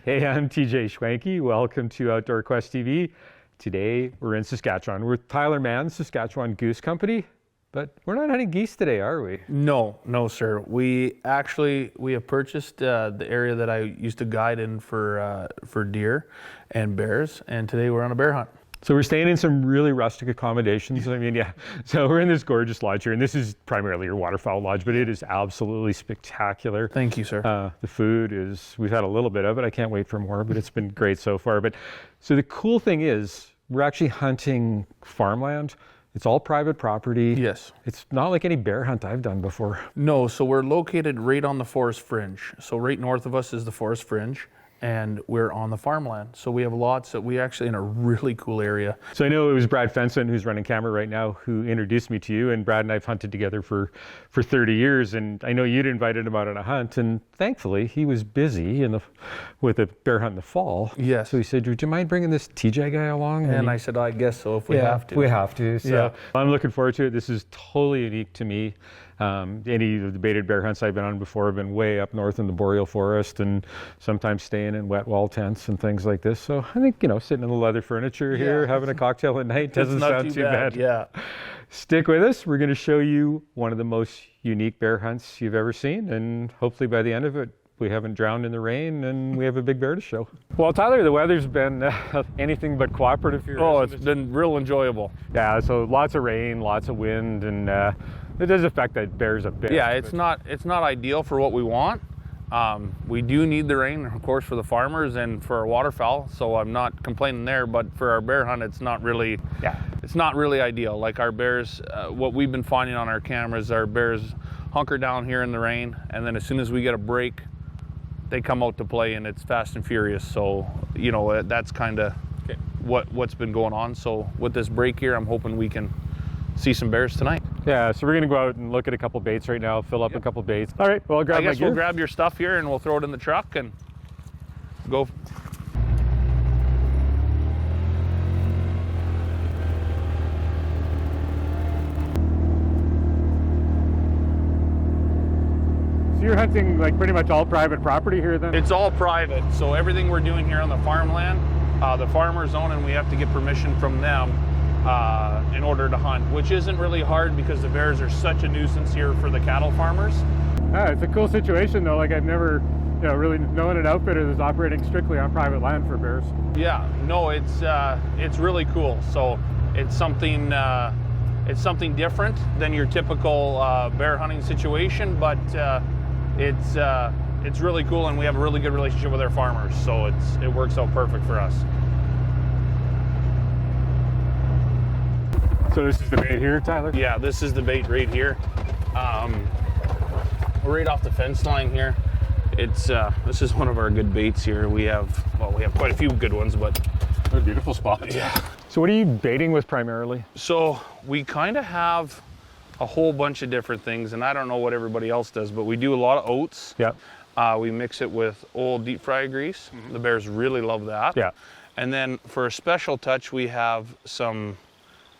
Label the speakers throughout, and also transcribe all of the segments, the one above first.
Speaker 1: Hey, I'm TJ Schwanke. Welcome to Outdoor Quest TV. Today we're in Saskatchewan. We're with Tyler Mann's Saskatchewan Goose Company, but we're not hunting geese today, are we?
Speaker 2: No, sir. We have purchased the area that I used to guide in for deer and bears, and today we're on a bear hunt.
Speaker 1: So we're staying in some really rustic accommodations. I mean, yeah. So we're in this gorgeous lodge here, and this is primarily your waterfowl lodge, but it is absolutely spectacular.
Speaker 2: Thank you, sir.
Speaker 1: The food is, we've had a little bit of it. I can't wait for more, but it's been great so far. But so the cool thing is we're actually hunting farmland. It's all private property.
Speaker 2: Yes.
Speaker 1: It's not like any bear hunt I've done before.
Speaker 2: No, so we're located right on the forest fringe. So right north of us is the forest fringe, and we're on the farmland. So we have lots that we actually in a really cool area.
Speaker 1: So I know it was Brad Fenson, who's running camera right now, who introduced me to you, and Brad and I've hunted together for 30 years, and I know you'd invited him out on a hunt, and thankfully he was busy with a bear hunt in the fall.
Speaker 2: Yes.
Speaker 1: So he said, would you mind bringing this TJ guy along?
Speaker 2: And I said, I guess so, if we have to.
Speaker 1: We have to. So I'm looking forward to it. This is totally unique to me. Any of the baited bear hunts I've been on before have been way up north in the boreal forest, and sometimes staying in wet wall tents and things like this. So I think, sitting in the leather furniture here, having a cocktail at night doesn't sound too bad.
Speaker 2: Yeah.
Speaker 1: Stick with us. We're going to show you one of the most unique bear hunts you've ever seen, and hopefully by the end of it, we haven't drowned in the rain and we have a big bear to show. Well, Tyler, the weather's been anything but cooperative here.
Speaker 2: Oh, it's been real enjoyable.
Speaker 1: Yeah, so lots of rain, lots of wind, and it does affect the bears a bit.
Speaker 2: Yeah, it's not ideal for what we want. We do need the rain, of course, for the farmers and for our waterfowl, so I'm not complaining there, but for our bear hunt, it's not really ideal. Like our bears, what we've been finding on our cameras, our bears hunker down here in the rain, and then as soon as we get a break, they come out to play, and it's fast and furious. So, that's kind of what's been going on. So with this break here, I'm hoping we can see some bears tonight.
Speaker 1: Yeah, so we're going to go out and look at a couple baits right now, fill up a couple baits. All right, well, I'll grab my gear.
Speaker 2: We'll grab your stuff here and we'll throw it in the truck and go.
Speaker 1: So you're hunting like pretty much all private property here then?
Speaker 2: It's all private. So everything we're doing here on the farmland, the farmers own, and we have to get permission from them in order to hunt, which isn't really hard because the bears are such a nuisance here for the cattle farmers.
Speaker 1: Yeah, it's a cool situation though. Like I've never, really known an outfitter that's operating strictly on private land for bears. Yeah,
Speaker 2: no, it's really cool. So it's something different than your typical bear hunting situation, but it's really cool, and we have a really good relationship with our farmers, so it works out perfect for us.
Speaker 1: So this is the bait here, Tyler?
Speaker 2: Yeah, this is the bait right here. We're right off the fence line here. This is one of our good baits here. We have quite a few good ones, but
Speaker 1: they're beautiful spots.
Speaker 2: Yeah.
Speaker 1: So what are you baiting with primarily?
Speaker 2: So we kind of have a whole bunch of different things, and I don't know what everybody else does, but we do a lot of oats.
Speaker 1: Yeah.
Speaker 2: We mix it with old deep fry grease. Mm-hmm. The bears really love that.
Speaker 1: Yeah. And
Speaker 2: then for a special touch, we have some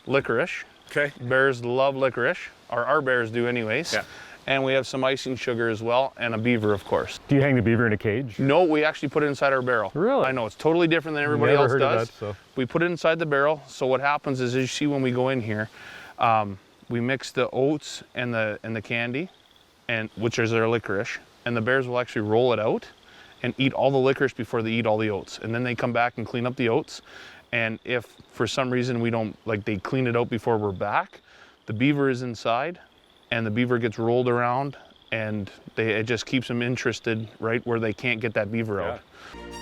Speaker 2: licorice.
Speaker 1: Okay.
Speaker 2: Bears love licorice, or our bears do anyways.
Speaker 1: Yeah.
Speaker 2: And we have some icing sugar as well, and a beaver, of course.
Speaker 1: Do you hang the beaver in a cage?
Speaker 2: No, we actually put it inside our barrel.
Speaker 1: Really?
Speaker 2: I know, it's totally different than everybody else does. We put it inside the barrel, so what happens is, as you see when we go in here, we mix the oats and the candy, which is our licorice, and the bears will actually roll it out and eat all the licorice before they eat all the oats. And then they come back and clean up the oats. And if for some reason they clean it out before we're back, the beaver is inside, and the beaver gets rolled around, and it just keeps them interested right where they can't get that beaver out.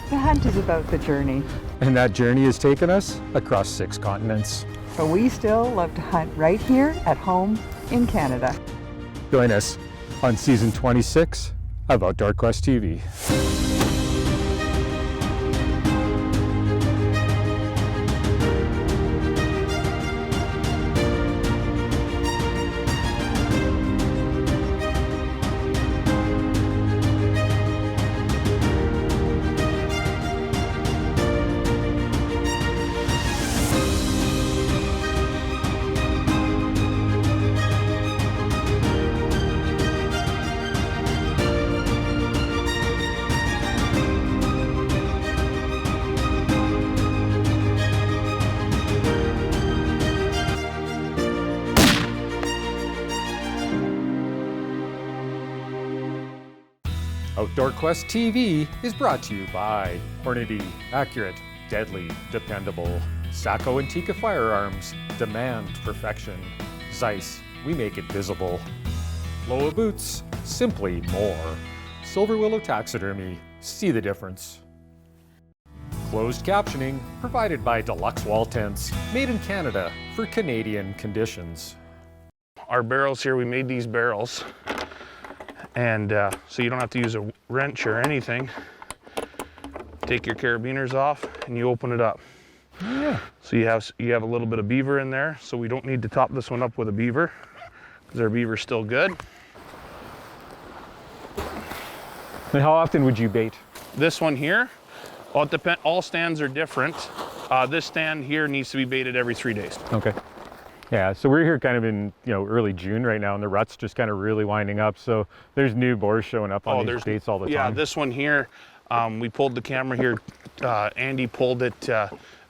Speaker 3: The hunt is about the journey.
Speaker 1: And that journey has taken us across 6 continents.
Speaker 3: But we still love to hunt right here at home in Canada.
Speaker 1: Join us on season 26 of Outdoor Quest TV. Outdoor Quest TV is brought to you by Hornady, accurate, deadly, dependable. Sacco and Tika Firearms, demand perfection. Zeiss, we make it visible. Loa Boots, simply more. Silver Willow Taxidermy, see the difference. Closed captioning provided by Deluxe Wall Tents, made in Canada for Canadian conditions.
Speaker 2: Our barrels here, we made these barrels, and so you don't have to use a wrench or anything. Take your carabiners off and you open it up.
Speaker 1: Yeah.
Speaker 2: So you have a little bit of beaver in there, so we don't need to top this one up with a beaver because our beaver's still good.
Speaker 1: And how often would you bait?
Speaker 2: This one here, well, it depends. All stands are different. This stand here needs to be baited every 3 days.
Speaker 1: Okay. Yeah, so we're here kind of in early June right now, and the rut's just kind of really winding up. So there's new boars showing up on these baits all the time.
Speaker 2: Yeah, this one here, we pulled the camera here. Andy pulled it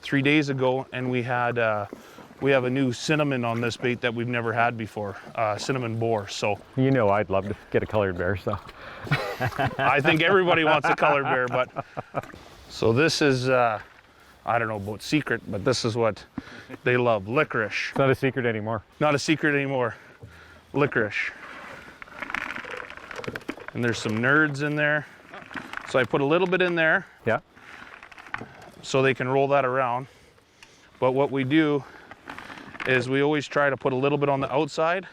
Speaker 2: 3 days ago, and we have a new cinnamon on this bait that we've never had before, cinnamon boar. So
Speaker 1: I'd love to get a colored bear. So
Speaker 2: I think everybody wants a colored bear, but so this is. I don't know about secret, but this is what they love, licorice.
Speaker 1: It's not a secret anymore.
Speaker 2: Not a secret anymore, licorice. And there's some nerds in there. So I put a little bit in there.
Speaker 1: Yeah.
Speaker 2: So they can roll that around. But what we do is we always try to put a little bit on the outside.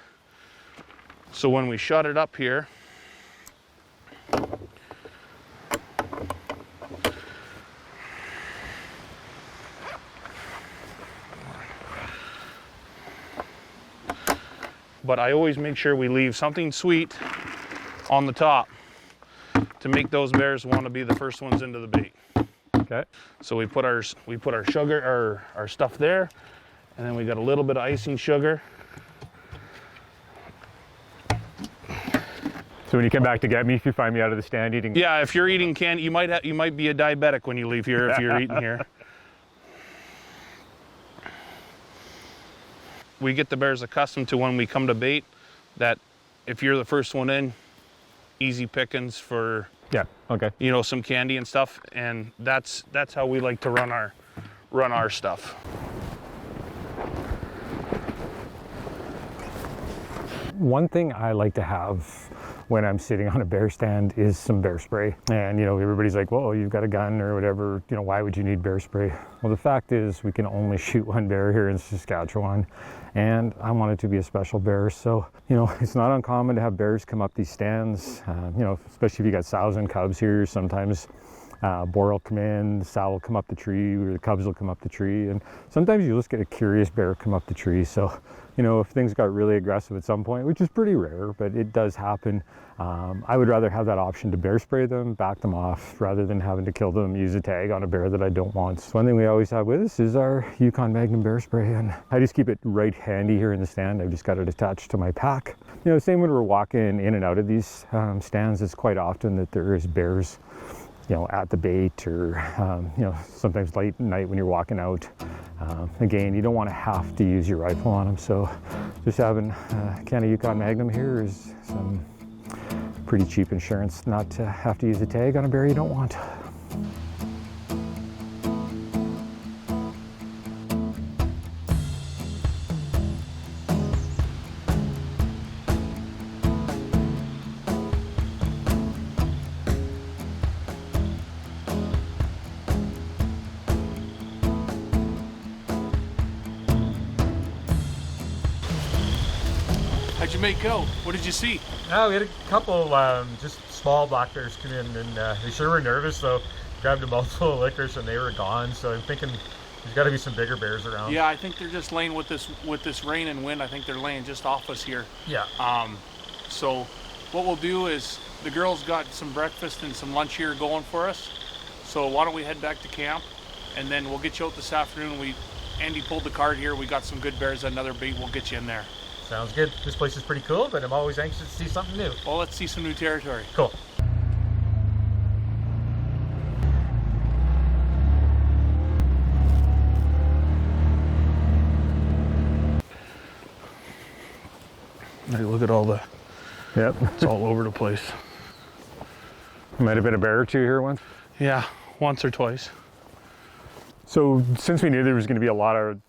Speaker 2: So when we shut it up here, but I always make sure we leave something sweet on the top to make those bears want to be the first ones into the bait.
Speaker 1: Okay.
Speaker 2: So we put our sugar, our stuff there, and then we got a little bit of icing sugar.
Speaker 1: So when you come back to get me, if you find me out of the stand eating.
Speaker 2: Yeah, if you're eating candy, you might be a diabetic when you leave here if you're eating here. We get the bears accustomed to when we come to bait that if you're the first one in, easy pickings for some candy and stuff, and that's how we like to run our stuff.
Speaker 1: One thing I like to have when I'm sitting on a bear stand is some bear spray. And everybody's like, whoa, you've got a gun or whatever, why would you need bear spray? Well, the fact is we can only shoot one bear here in Saskatchewan, and I want it to be a special bear. So, it's not uncommon to have bears come up these stands, especially if you got sows and cubs here. Sometimes boar will come in, the sow will come up the tree, or the cubs will come up the tree, and sometimes you'll just get a curious bear come up the tree. So, if things got really aggressive at some point, which is pretty rare, but it does happen, I would rather have that option to bear spray them, back them off, rather than having to kill them, use a tag on a bear that I don't want. So one thing we always have with us is our Yukon Magnum bear spray, and I just keep it right handy here in the stand. I've just got it attached to my pack. Same when we're walking in and out of these stands, it's quite often that there is bears at the bait, or sometimes late at night when you're walking out. Again, you don't want to have to use your rifle on them, so just having a can of Yukon Magnum here is some pretty cheap insurance not to have to use a tag on a bear you don't want.
Speaker 2: How'd you make go? What did you see?
Speaker 1: Oh, we had a couple just small black bears come in, and they sure were nervous, so grabbed a mouthful of licorice and they were gone. So I'm thinking there's got to be some bigger bears around.
Speaker 4: Yeah, I think they're just laying with this rain and wind. I think they're laying just off us here.
Speaker 1: Yeah.
Speaker 4: So what we'll do is the girls got some breakfast and some lunch here going for us. So why don't we head back to camp, and then we'll get you out this afternoon. Andy pulled the cart here. We got some good bears at another bait. We'll get you in there.
Speaker 1: Sounds good. This place is pretty cool, but I'm always anxious to see something new.
Speaker 4: Well, let's see some new territory.
Speaker 1: Cool.
Speaker 2: Hey, look at all the,
Speaker 1: Yep.
Speaker 2: it's all over the place.
Speaker 1: Might have been a bear or two here once.
Speaker 2: Yeah, once or twice.
Speaker 1: So since we knew there was going to be a lot of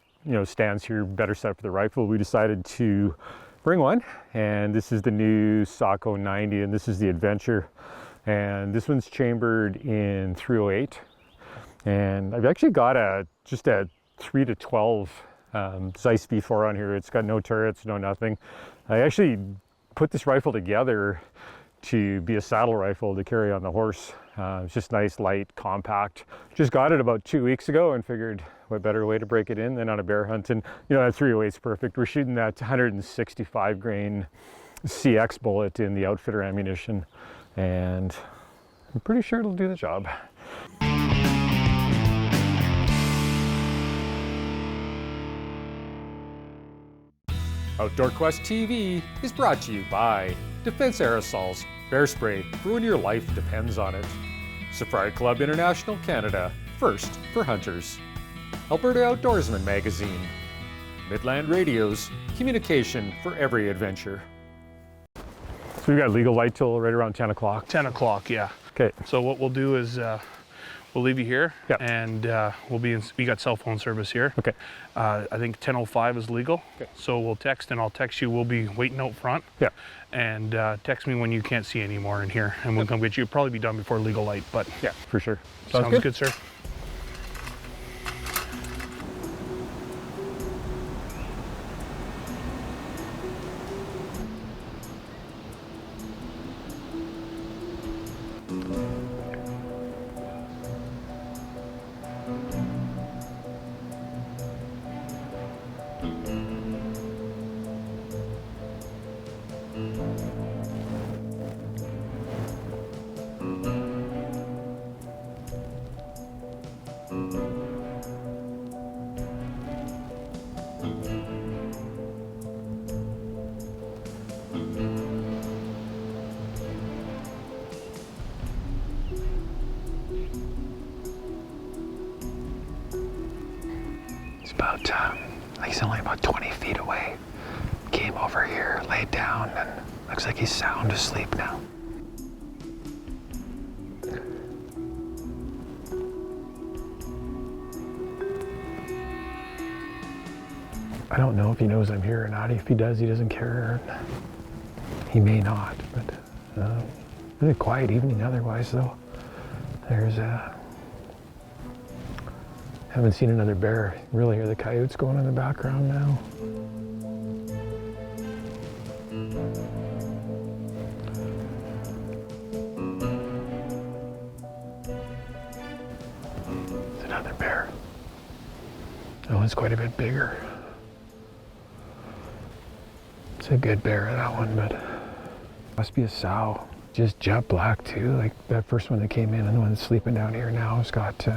Speaker 1: stands here better set for the rifle, we decided to bring one. And this is the new Saco 90, and this is the Adventure. And this one's chambered in 308. And I've actually got just a 3 to 12 Zeiss V4 on here. It's got no turrets, no nothing. I actually put this rifle together to be a saddle rifle to carry on the horse. It's just nice, light, compact. Just got it about 2 weeks ago and figured what better way to break it in than on a bear hunt. And that 308 is perfect. We're shooting that 165 grain CX bullet in the outfitter ammunition, and I'm pretty sure it'll do the job. Outdoor Quest TV is brought to you by Defense Aerosols. Bear spray for when your life depends on it. Safari Club International Canada, first for hunters. Alberta Outdoorsman Magazine. Midland Radio's communication for every adventure. So we've got legal light till right around 10 o'clock.
Speaker 2: 10 o'clock, yeah.
Speaker 1: Okay.
Speaker 2: So what we'll do is we'll leave you here,
Speaker 1: yeah.
Speaker 2: And we got cell phone service here.
Speaker 1: Okay.
Speaker 2: I think 10:05 is legal. Okay. So we'll text, and I'll text you. We'll be waiting out front.
Speaker 1: Yeah.
Speaker 2: And text me when you can't see anymore in here, and we'll come get you. It'll probably be done before legal light, but
Speaker 1: yeah, for sure.
Speaker 2: Sounds good, sir.
Speaker 5: He's only about 20 feet away. Came over here, laid down, and looks like he's sound asleep now. I don't know if he knows I'm here or not. If he does, he doesn't care. He may not, but really quiet evening otherwise, though. There's haven't seen another bear. Really hear the coyotes going in the background now. It's another bear. That one's quite a bit bigger. It's a good bear, that one, but must be a sow. Just jet black too, like that first one that came in, and the one that's sleeping down here now has got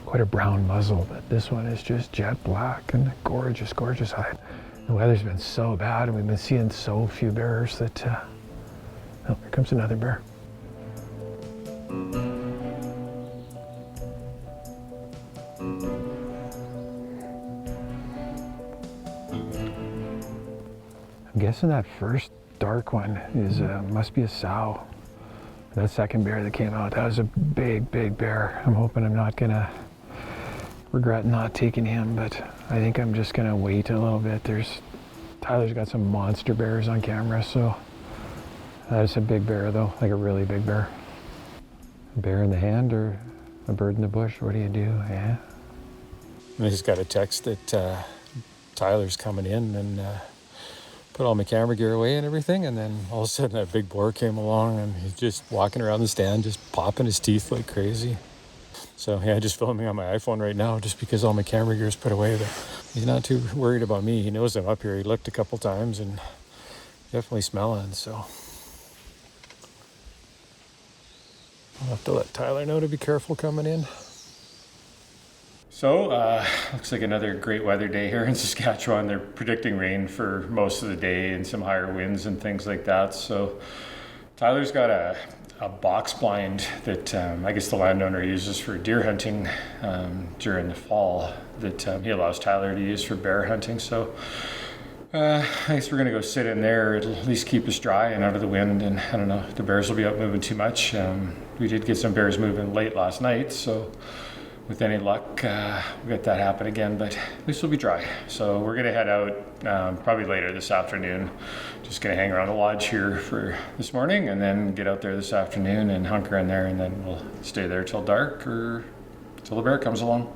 Speaker 5: quite a brown muzzle, but this one is just jet black and gorgeous, gorgeous hide. The weather's been so bad, and we've been seeing so few bears that, oh, here comes another bear. I'm guessing that first dark one is must be a sow. That second bear that came out, that was a big, big bear. I'm hoping I'm not gonna regret not taking him, but I think I'm just gonna wait a little bit. Tyler's got some monster bears on camera, so that's a big bear though, like a really big bear. A bear in the hand or a bird in the bush, what do you do, yeah?
Speaker 1: I just got a text that Tyler's coming in, and put all my camera gear away and everything, and then all of a sudden that big boar came along, and he's just walking around the stand, just popping his teeth like crazy. So yeah, just filming on my iPhone right now just because all my camera gear is put away, but he's not too worried about me. He knows I'm up here. He looked a couple times and definitely smelling, so I'll have to let Tyler know to be careful coming in. So, looks like another great weather day here in Saskatchewan. They're predicting rain for most of the day and some higher winds and things like that. So, Tyler's got a box blind that I guess the landowner uses for deer hunting during the fall that he allows Tyler to use for bear hunting. So, I guess we're gonna go sit in there. It'll at least keep us dry and out of the wind, and I don't know if the bears will be out moving too much. We did get some bears moving late last night, so with any luck, we'll get that happen again, but at least we'll be dry. So we're gonna head out probably later this afternoon. Just gonna hang around the lodge here for this morning and then get out there this afternoon and hunker in there, and then we'll stay there till dark or till the bear comes along.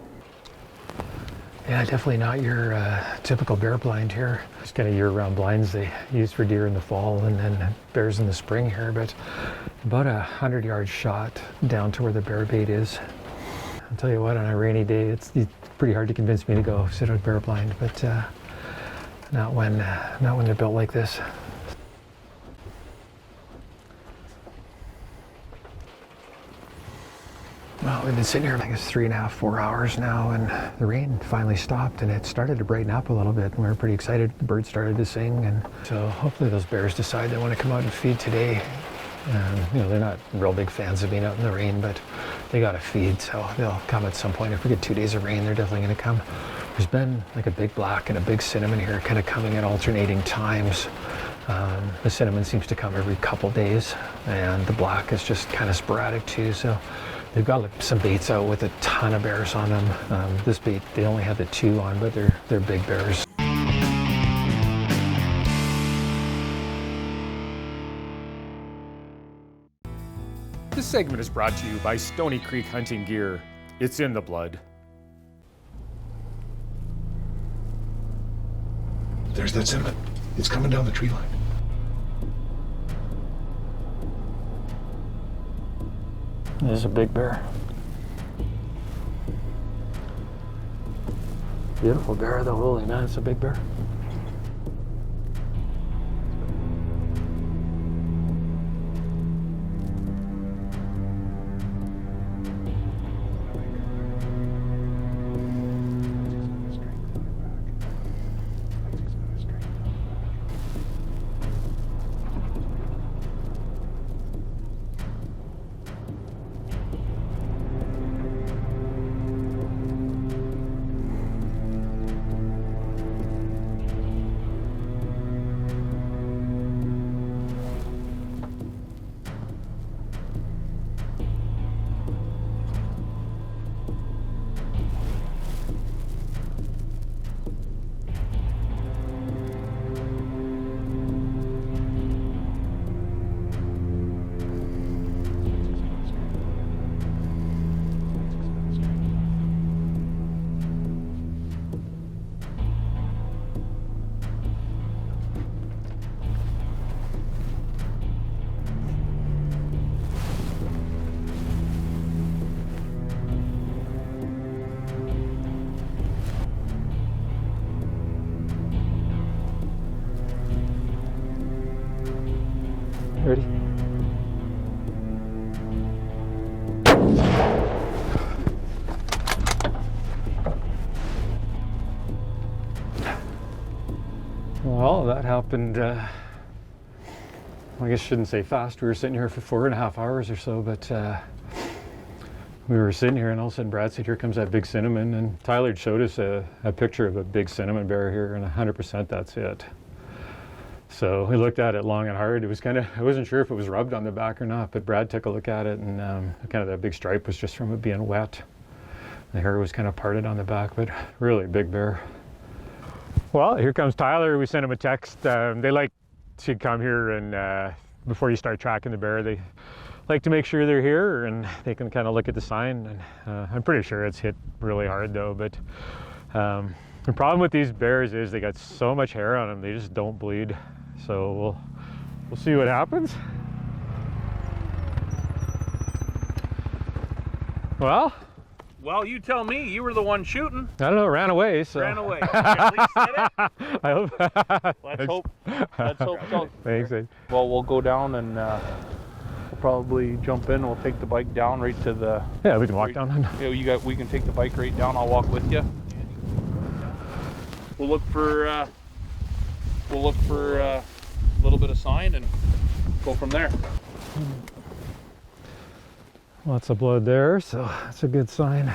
Speaker 5: Yeah, definitely not your typical bear blind here. It's kind of year-round blinds they use for deer in the fall and then bears in the spring here, but about 100-yard shot down to where the bear bait is. I'll tell you what, on a rainy day, it's pretty hard to convince me to go sit out bear blind, but not when they're built like this. Well, we've been sitting here, I guess, 3.5, 4 hours now, and the rain finally stopped, and it started to brighten up a little bit. We were pretty excited. The birds started to sing, and so hopefully those bears decide they want to come out and feed today. You know, they're not real big fans of being out in the rain, but they got to feed, so they'll come at some point. If we get 2 days of rain, they're definitely going to come. There's been like a big black and a big cinnamon here, kind of coming at alternating times. The cinnamon seems to come every couple days, and the black is just kind of sporadic too. So they've got like some baits out with a ton of bears on them. This bait, they only have the 2 on, but they're big bears.
Speaker 1: This segment is brought to you by Stony Creek Hunting Gear. It's in the blood.
Speaker 6: There's that cinnamon. It's coming down the tree line.
Speaker 5: This is a big bear. Beautiful bear though, holy man, it's a big bear. Ready? Well, that happened, I guess I shouldn't say fast. We were sitting here for 4.5 hours or so, but we were sitting here and all of a sudden Brad said, here comes that big cinnamon. And Tyler showed us a picture of a big cinnamon bear here, and 100% that's it. So we looked at it long and hard. It was kind of, I wasn't sure if it was rubbed on the back or not, but Brad took a look at it, and kind of that big stripe was just from it being wet. The hair was kind of parted on the back, but really big bear. Well, here comes Tyler. We sent him a text. They like to come here and before you start tracking the bear, they like to make sure they're here and they can kind of look at the sign. And I'm pretty sure it's hit really hard though, but the problem with these bears is they got so much hair on them, they just don't bleed. So we'll see what happens.
Speaker 4: Well, you tell me. You were the one shooting.
Speaker 1: I don't know, it ran away. So.
Speaker 4: Ran away. You at least said it.
Speaker 1: I hope.
Speaker 4: Let's hope. Let's hope so.
Speaker 1: Thanks.
Speaker 2: Well, we'll go down and we'll probably jump in. We'll take the bike down right to the.
Speaker 1: Yeah, we can walk down.
Speaker 2: Yeah, we can take the bike right down. I'll walk with you. We'll look for a little bit of sign and go from there.
Speaker 5: Lots of blood there, so that's a good sign.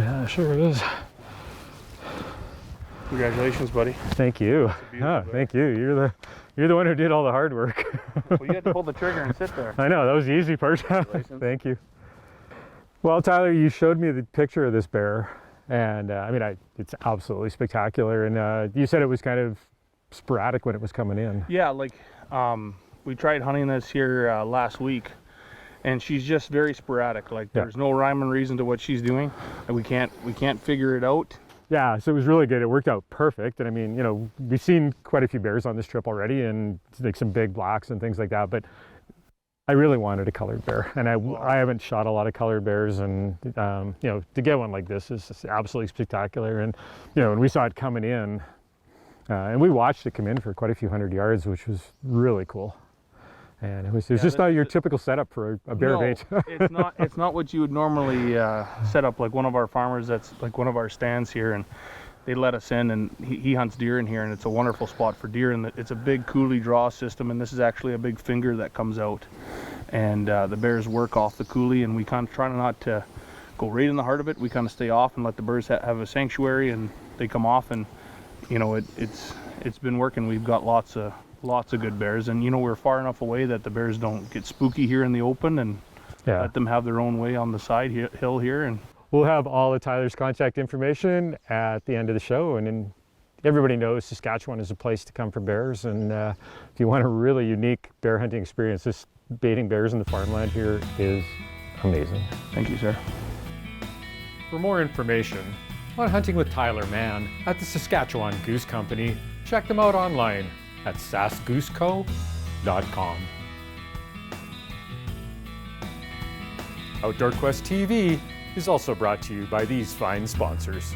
Speaker 5: Yeah, sure it is.
Speaker 2: Congratulations, buddy.
Speaker 1: Thank you.
Speaker 2: bear.
Speaker 1: Thank you. You're the one who did all the hard work.
Speaker 2: Well, you had to pull the trigger and sit there.
Speaker 1: I know, that was the easy part. Thank you. Well, Tyler, you showed me the picture of this bear, and I mean, it's absolutely spectacular. And you said it was kind of sporadic when it was coming in.
Speaker 2: Yeah, like we tried hunting this here last week, and she's just very sporadic. Like there's no rhyme and reason to what she's doing, and we can't figure it out.
Speaker 1: Yeah, so it was really good. It worked out perfect. And I mean, you know, we've seen quite a few bears on this trip already, and like some big blacks and things like that. But I really wanted a colored bear, and I haven't shot a lot of colored bears, and you know, to get one like this is just absolutely spectacular. And you know, when we saw it coming in, and we watched it come in for quite a few 100 yards, which was really cool. And it was just not your typical setup for a bear bait.
Speaker 2: It's not what you would normally set up. Like one of our farmers, that's like one of our stands here, and they let us in, and he hunts deer in here, and it's a wonderful spot for deer. And it's a big coulee draw system, and this is actually a big finger that comes out, and the bears work off the coulee, and we kind of try not to go right in the heart of it. We kind of stay off and let the birds have a sanctuary, and they come off, and you know, it's been working. We've got lots of good bears, and you know, we're far enough away that the bears don't get spooky here in the open, and let them have their own way on the side hill here. And
Speaker 1: we'll have all of Tyler's contact information at the end of the show. And then everybody knows Saskatchewan is a place to come for bears, and if you want a really unique bear hunting experience, this baiting bears in the farmland here is amazing.
Speaker 2: Thank you, sir.
Speaker 1: For more information on hunting with Tyler Mann at the Saskatchewan Goose Company, check them out online at saskgooseco.com. Outdoor Quest TV is also brought to you by these fine sponsors.